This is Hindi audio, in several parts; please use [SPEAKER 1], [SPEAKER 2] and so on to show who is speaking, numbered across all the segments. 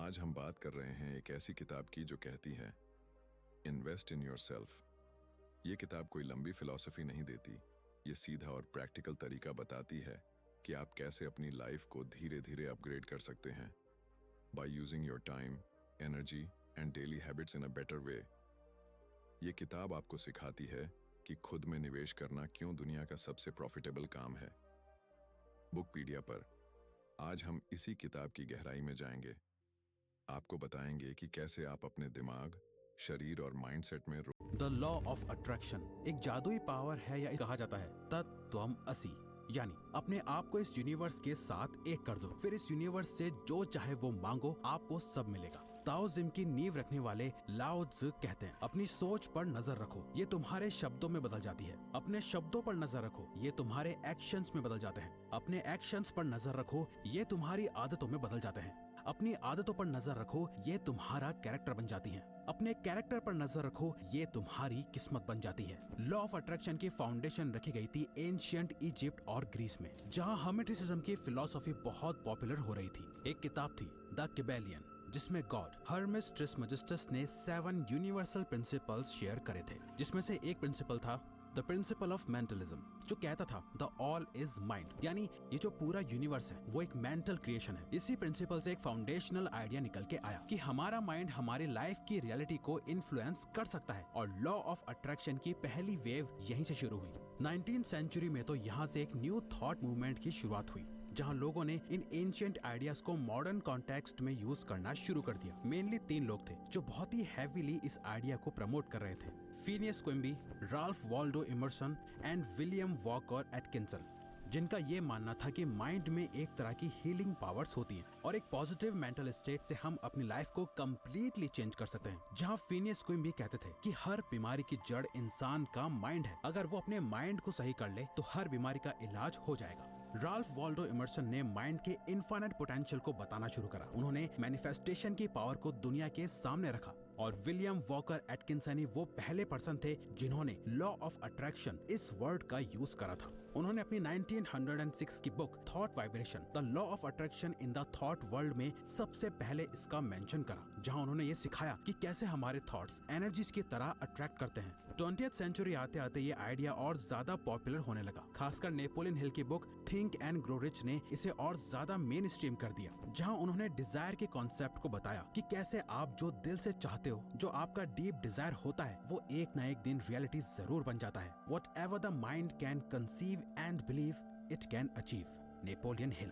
[SPEAKER 1] आज हम बात कर रहे हैं एक ऐसी किताब की जो कहती है इन्वेस्ट इन योरसेल्फ। ये किताब कोई लंबी फिलॉसफी नहीं देती, ये सीधा और प्रैक्टिकल तरीका बताती है कि आप कैसे अपनी लाइफ को धीरे धीरे अपग्रेड कर सकते हैं by using your time, energy and daily habits in a better way. ये किताब आपको सिखाती है कि खुद में निवेश करना क्यों दुनिया का सबसे प्रॉफिटेबल काम है। बुकपीडिया पर आज हम इसी किताब की गहराई में जाएंगे। आपको बताएंगे कि कैसे आप अपने दिमाग, शरीर और माइंडसेट में
[SPEAKER 2] द लॉ ऑफ अट्रैक्शन एक जादुई पावर है, या कहा जाता है तत्त्वमसि, यानी अपने आप को इस यूनिवर्स के साथ एक कर दो, फिर इस यूनिवर्स से जो चाहे वो मांगो, आपको सब मिलेगा। ताओजिम की नींव रखने वाले लाओ त्zu कहते हैं, अपनी सोच पर नजर रखो, ये तुम्हारे शब्दों में बदल जाती है। अपने शब्दों पर नजर रखो, ये तुम्हारे एक्शंस में बदल जाते हैं। अपने एक्शंस पर नजर रखो, ये तुम्हारी आदतों में बदल जाते हैं। अपनी आदतों पर नजर रखो, ये तुम्हारा कैरेक्टर बन जाती हैं। अपने कैरेक्टर पर नजर रखो, ये तुम्हारी किस्मत बन जाती है। लॉ ऑफ अट्रैक्शन की फाउंडेशन रखी गई थी एंशिएंट इजिप्ट और ग्रीस में, जहां हर्मेटिसिज्म की फिलॉसफी बहुत पॉपुलर हो रही थी। एक किताब थी द किबेलियन, जिसमें गॉड हर्मेस ट्रिसमेजिस्टस ने 7 यूनिवर्सल प्रिंसिपल्स शेयर करे थे, जिसमें से एक प्रिंसिपल था द प्रिंसिपल ऑफ मेंटलिज्म, जो कहता था द ऑल इज माइंड, यानी ये जो पूरा यूनिवर्स है वो एक मेंटल क्रिएशन है। इसी प्रिंसिपल से एक फाउंडेशनल आइडिया निकल के आया कि हमारा माइंड हमारी लाइफ की रियलिटी को इन्फ्लुएंस कर सकता है, और लॉ ऑफ अट्रैक्शन की पहली वेव यहीं से शुरू हुई। 19th सेंचुरी में तो यहाँ से एक न्यू थॉट मूवमेंट की शुरुआत हुई, जहां लोगों ने इन एंशिएंट आइडियाज को मॉडर्न कॉन्टेक्स्ट में यूज करना शुरू कर दिया। मेनली 3 लोग थे जो बहुत ही हैवीली इस आइडिया को प्रमोट कर रहे थे, Phineas Quimby, Ralph Waldo Emerson and William Walker Atkinson, जिनका ये मानना था कि माइंड में एक तरह की हीलिंग पावर्स होती हैं और एक पॉजिटिव मेंटल स्टेट से हम अपनी लाइफ को कंप्लीटली चेंज कर सकते हैं। जहां फिनियस क्विम्बी कहते थे कि हर बीमारी की जड़ इंसान का माइंड है, अगर वो अपने माइंड को सही कर ले तो हर बीमारी का इलाज हो जाएगा। राल्फ वाल्डो इमर्सन ने माइंड के इनफाइनाइट पोटेंशियल को बताना शुरू करा। उन्होंने मैनिफेस्टेशन की पावर को दुनिया के सामने रखा, और विलियम वॉकर एटकिंसन वो पहले पर्सन थे जिन्होंने लॉ ऑफ अट्रैक्शन इस वर्ड का यूज करा था। उन्होंने अपनी 1906 की book thought vibration the law of attraction in the thought world में सबसे पहले इसका मेंशन करा, जहां उन्होंने ये सिखाया कि कैसे हमारे थॉट्स एनर्जीज की तरह अट्रैक्ट करते हैं। 20th सेंचुरी आते आते ये आइडिया और ज्यादा पॉपुलर होने लगा। खासकर नेपोलियन हिल की book think and grow rich ने इसे और ज्यादा मेन स्ट्रीम कर दिया, जहां उन्होंने डिजायर के कॉन्सेप्ट को बताया कि कैसे आप जो दिल से चाहते हो, जो आपका डीप डिजायर होता है, वो एक न एक दिन रियलिटी जरूर बन जाता है। Whatever the mind can conceive and believe, it can achieve. Napoleon Hill.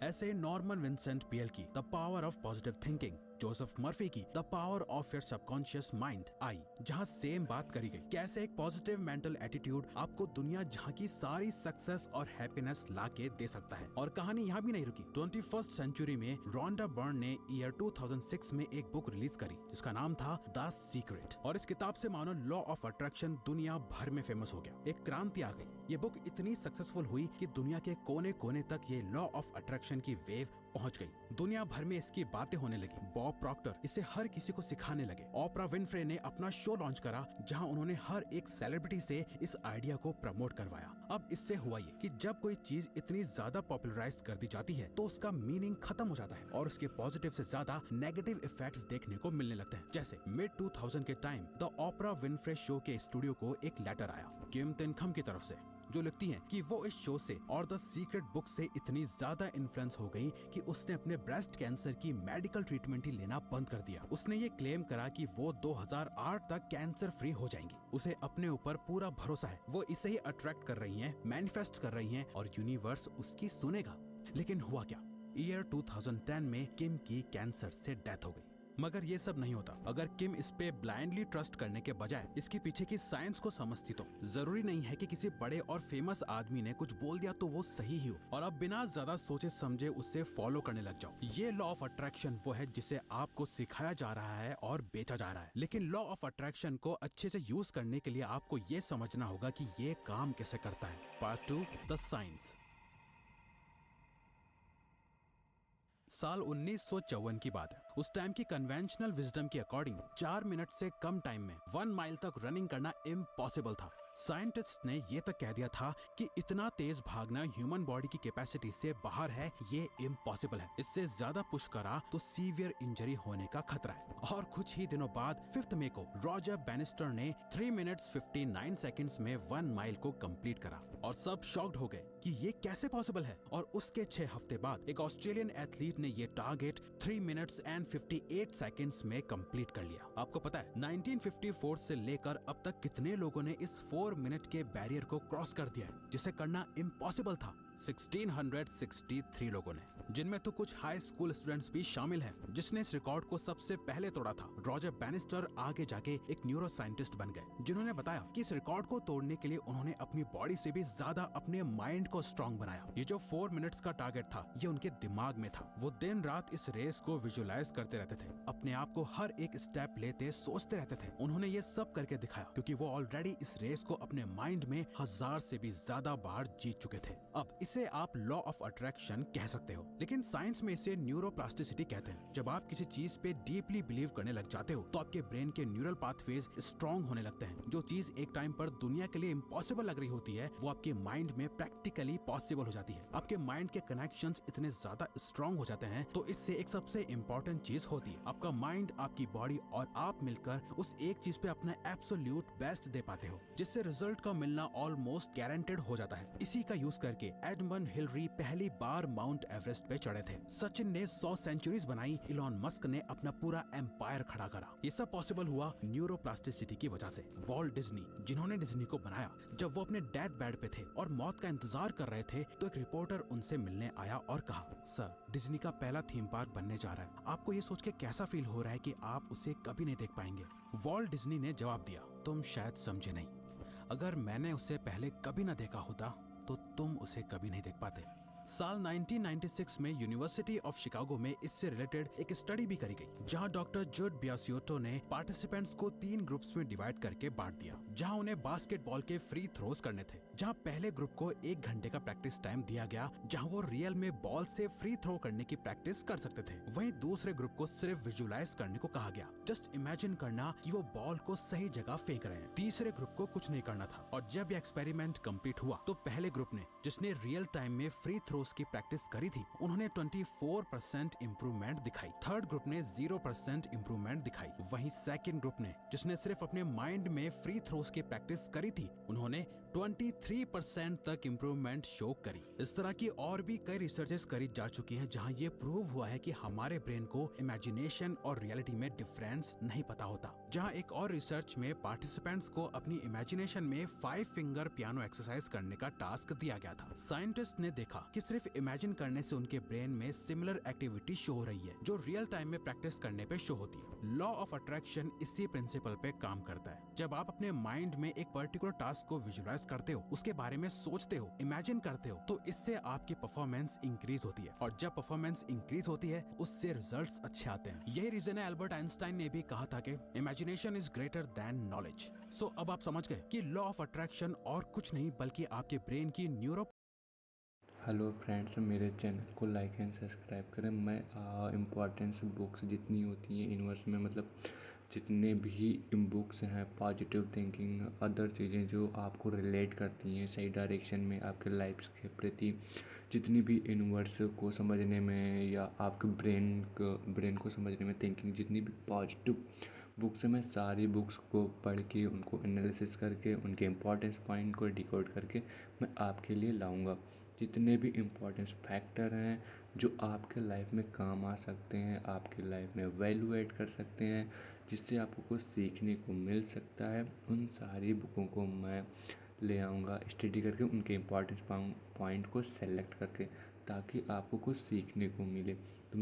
[SPEAKER 2] ऐसे नॉर्मन विंसेंट पीएल की the power of positive thinking, Joseph Murphy की the power of your subconscious mind I, जहां सेम बात करी गई, कैसे एक पॉजिटिव मेंटल एटीट्यूड आपको दुनिया जहां की सारी सक्सेस और हैप्पीनेस ला के दे सकता है। और कहानी यहाँ भी नहीं रुकी। 21st सेंचुरी में रोंडा बर्न ने ईयर 2006 में एक बुक रिलीज करी जिसका नाम था द सीक्रेट, और इस किताब से मानो लॉ ऑफ अट्रैक्शन दुनिया भर में फेमस हो गया। एक क्रांति आ गई। ये बुक इतनी सक्सेसफुल हुई कि दुनिया के कोने कोने तक ये लॉ ऑफ अट्रैक्शन की वेव पहुंच गई। दुनिया भर में इसकी बातें होने लगी। बॉब प्रॉक्टर इसे हर किसी को सिखाने लगे। ओपरा विनफ्रे ने अपना शो लॉन्च करा, जहां उन्होंने हर एक सेलिब्रिटी से इस आइडिया को प्रमोट करवाया। अब इससे हुआ ये कि जब कोई चीज इतनी ज्यादा पॉपुलराइज कर दी जाती है तो उसका मीनिंग खत्म हो जाता है और उसके पॉजिटिव से ज्यादा नेगेटिव इफेक्ट्स देखने को मिलने लगते हैं। जैसे मिड 2000 के time the Oprah Winfrey show के स्टूडियो को एक लेटर आया किम तेनखम की तरफ से, जो लिखती हैं कि वो इस शो से और द सीक्रेट बुक से इतनी ज्यादा इन्फ्लुएंस हो गई कि उसने अपने ब्रेस्ट कैंसर की मेडिकल ट्रीटमेंट ही लेना बंद कर दिया। उसने ये क्लेम करा कि वो 2008 तक कैंसर फ्री हो जाएंगी। उसे अपने ऊपर पूरा भरोसा है, वो इसे ही अट्रैक्ट कर रही हैं, मैनिफेस्ट कर रही हैं, और यूनिवर्स उसकी सुनेगा। लेकिन हुआ क्या? ईयर 2010 में किम की कैंसर से डेथ हो गई। मगर ये सब नहीं होता अगर किम इस पे ब्लाइंडली ट्रस्ट करने के बजाय इसके पीछे की साइंस को समझती तो। जरूरी नहीं है कि किसी बड़े और फेमस आदमी ने कुछ बोल दिया तो वो सही ही हो, और अब बिना ज्यादा सोचे समझे उससे फॉलो करने लग जाओ। ये लॉ ऑफ अट्रैक्शन वो है जिसे आपको सिखाया जा रहा है और बेचा जा रहा है। लेकिन लॉ ऑफ अट्रैक्शन को अच्छे से यूज करने के लिए आपको ये समझना होगा कि ये काम कैसे करता है। Part 2 the science. साल 1954 की बात है। उस टाइम की कन्वेंशनल विजडम के अकॉर्डिंग 4 मिनट से कम टाइम में 1 माइल तक रनिंग करना इम्पॉसिबल था। साइंटिस्ट ने ये तक कह दिया था कि इतना तेज भागना ह्यूमन बॉडी की कैपेसिटी से बाहर है, ये इम्पॉसिबल है। इससे ज्यादा पुश करा तो सीवियर इंजरी होने का खतरा है। और कुछ ही दिनों बाद 5 मई को रॉजर बैनिस्टर ने 3 मिनट्स 59 सेकंड्स में 1 माइल को कंप्लीट करा और सब शॉक्ड हो गए कि ये कैसे पॉसिबल है। और उसके 6 हफ्ते बाद एक ऑस्ट्रेलियन एथलीट ने ये टारगेट 3 मिनट्स एंड 58 सेकंड्स में कंप्लीट कर लिया। आपको पता है 1954 से लेकर अब तक कितने लोगों ने इस 4 मिनट के बैरियर को क्रॉस कर दिया है, जिसे करना इम्पॉसिबल था? 1663 लोगों ने, जिनमें तो कुछ हाई स्कूल स्टूडेंट्स भी शामिल हैं। जिसने इस रिकॉर्ड को सबसे पहले तोड़ा था रॉजर बैनिस्टर आगे जाके एक न्यूरो साइंटिस्ट बन गए, जिन्होंने बताया कि इस रिकॉर्ड को तोड़ने के लिए उन्होंने अपनी बॉडी से भी ज्यादा अपने माइंड को स्ट्रॉन्ग बनाया। ये जो 4 मिनट्स का टारगेट था ये उनके दिमाग में था। वो दिन रात इस रेस को विजुअलाइज करते रहते थे, अपने आप को हर एक स्टेप लेते सोचते रहते थे। उन्होंने ये सब करके दिखाया क्योंकि वो ऑलरेडी इस रेस को अपने माइंड में 1000 से भी ज्यादा बार जीत चुके थे। अब इसे आप लॉ ऑफ अट्रैक्शन कह सकते हो, लेकिन साइंस में इसे न्यूरोप्लास्टिसिटी कहते हैं। जब आप किसी चीज पे डीपली बिलीव करने लग जाते हो तो आपके ब्रेन के न्यूरल पाथवेज स्ट्रॉन्ग होने लगते हैं। जो चीज एक टाइम पर दुनिया के लिए इम्पॉसिबल लग रही होती है वो आपके माइंड में प्रैक्टिकली पॉसिबल हो जाती है। आपके माइंड के कनेक्शंस इतने ज्यादा स्ट्रॉन्ग हो जाते हैं। तो इससे एक सबसे इम्पोर्टेंट चीज होती है, आपका माइंड, आपकी बॉडी और आप मिलकर उस एक चीज पे अपना एब्सोल्यूट बेस्ट दे पाते हो, जिससे रिजल्ट का मिलना ऑलमोस्ट गारंटेड हो जाता है। इसी का यूज करके एडमंड हिलरी पहली बार माउंट एवरेस्ट पे चढ़े थे। सचिन ने 100 सेंचुरीज बनाई, इलॉन मस्क ने अपना पूरा एम्पायर खड़ा करा। ये सब पॉसिबल हुआ न्यूरोप्लास्टिसिटी की वजह से। वॉल्ट डिज्नी, जिन्होंने डिज्नी को बनाया, जब वो अपने डेथ बेड पे थे और मौत का इंतजार कर रहे थे तो एक रिपोर्टर उनसे मिलने आया और कहा, सर, डिज्नी का पहला थीम पार्क बनने जा रहा है, आपको ये सोच के कैसा फील हो रहा है कि आप उसे कभी नहीं देख पाएंगे? वॉल्ट डिज्नी ने जवाब दिया, तुम शायद समझे नहीं, अगर मैंने उसे पहले कभी न देखा होता तो तुम उसे कभी नहीं देख पाते। साल 1996 में यूनिवर्सिटी ऑफ शिकागो में इससे रिलेटेड एक स्टडी भी करी गई, जहां डॉक्टर जुड बियासियोटो ने पार्टिसिपेंट्स को 3 ग्रुप्स में डिवाइड करके बांट दिया, जहां उन्हें बास्केटबॉल के फ्री थ्रोज करने थे। जहां पहले ग्रुप को 1 घंटे का प्रैक्टिस टाइम दिया गया, जहां वो रियल में बॉल से फ्री थ्रो करने की प्रैक्टिस कर सकते थे। वहीं दूसरे ग्रुप को सिर्फ विजुअलाइज करने को कहा गया, जस्ट इमेजिन करना कि वो बॉल को सही जगह फेंक रहे हैं। तीसरे ग्रुप को कुछ नहीं करना था। और जब ये एक्सपेरिमेंट कंप्लीट हुआ तो पहले ग्रुप ने, जिसने रियल टाइम में फ्री थ्रोज की प्रैक्टिस करी थी, उन्होंने 24% इम्प्रूवमेंट दिखाई। थर्ड ग्रुप ने 0% इम्प्रूवमेंट दिखाई। वहीं सेकंड ग्रुप ने, जिसने सिर्फ अपने माइंड में फ्री थ्रोज की प्रैक्टिस करी थी, उन्होंने 23% तक इम्प्रूवमेंट शो करी। इस तरह की और भी कई रिसर्चेस करी जा चुकी हैं, जहां ये प्रूव हुआ है कि हमारे ब्रेन को इमेजिनेशन और रियलिटी में डिफरेंस नहीं पता होता। जहां एक और रिसर्च में पार्टिसिपेंट्स को अपनी इमेजिनेशन में 5 फिंगर पियानो एक्सरसाइज करने का टास्क दिया गया था। साइंटिस्ट ने देखा कि सिर्फ इमेजिन करने से उनके ब्रेन में सिमिलर एक्टिविटी शो हो रही है, जो रियल टाइम में प्रैक्टिस करने पे शो होती है। लॉ ऑफ अट्रैक्शन इसी प्रिंसिपल पे काम करता है। जब आप अपने माइंड में एक पर्टिकुलर टास्क को विजुअलाइज करते हो, उसके बारे में सोचते हो, इमेजिन करते हो, तो इससे आपकी परफॉर्मेंस इंक्रीज होती है। और जब परफॉर्मेंस इंक्रीज होती है, उससे रिजल्ट्स अच्छे आते हैं। यही रीजन है अल्बर्ट आइंस्टाइन ने भी कहा था कि imagination is greater than knowledge. So अब आप समझ गए कि लॉ ऑफ अट्रैक्शन और कुछ नहीं बल्कि आपके ब्रेन की न्यूरो।
[SPEAKER 3] हेलो फ्रेंड्स, मेरे चैनल को लाइक एंड सब्सक्राइब करें। मैं इम्पॉर्टेंस बुक्स जितनी होती हैं यूनिवर्स में, मतलब जितने भी बुक्स हैं, पॉजिटिव थिंकिंग, अदर चीज़ें जो आपको रिलेट करती हैं सही डायरेक्शन में आपके लाइफ के प्रति, जितनी भी यूनिवर्स को समझने में या आपके ब्रेन को समझने में थिंकिंग, जितनी भी पॉजिटिव बुक्स हैं, मैं सारी बुक्स को पढ़ के उनको एनालिसिस करके उनके इम्पोर्टेंस पॉइंट को डिकोड करके मैं आपके लिए लाऊंगा। जितने भी इम्पोर्टेंस फैक्टर हैं जो आपके लाइफ में काम आ सकते हैं, आपके लाइफ में वैल्यू ऐड कर सकते हैं, जिससे आपको कुछ सीखने को मिल सकता है, उन सारी बुकों को मैं ले आऊँगा स्टडी करके, उनके इम्पोर्टेंस पॉइंट को सेलेक्ट करके, ताकि आपको कुछ सीखने को मिले। तो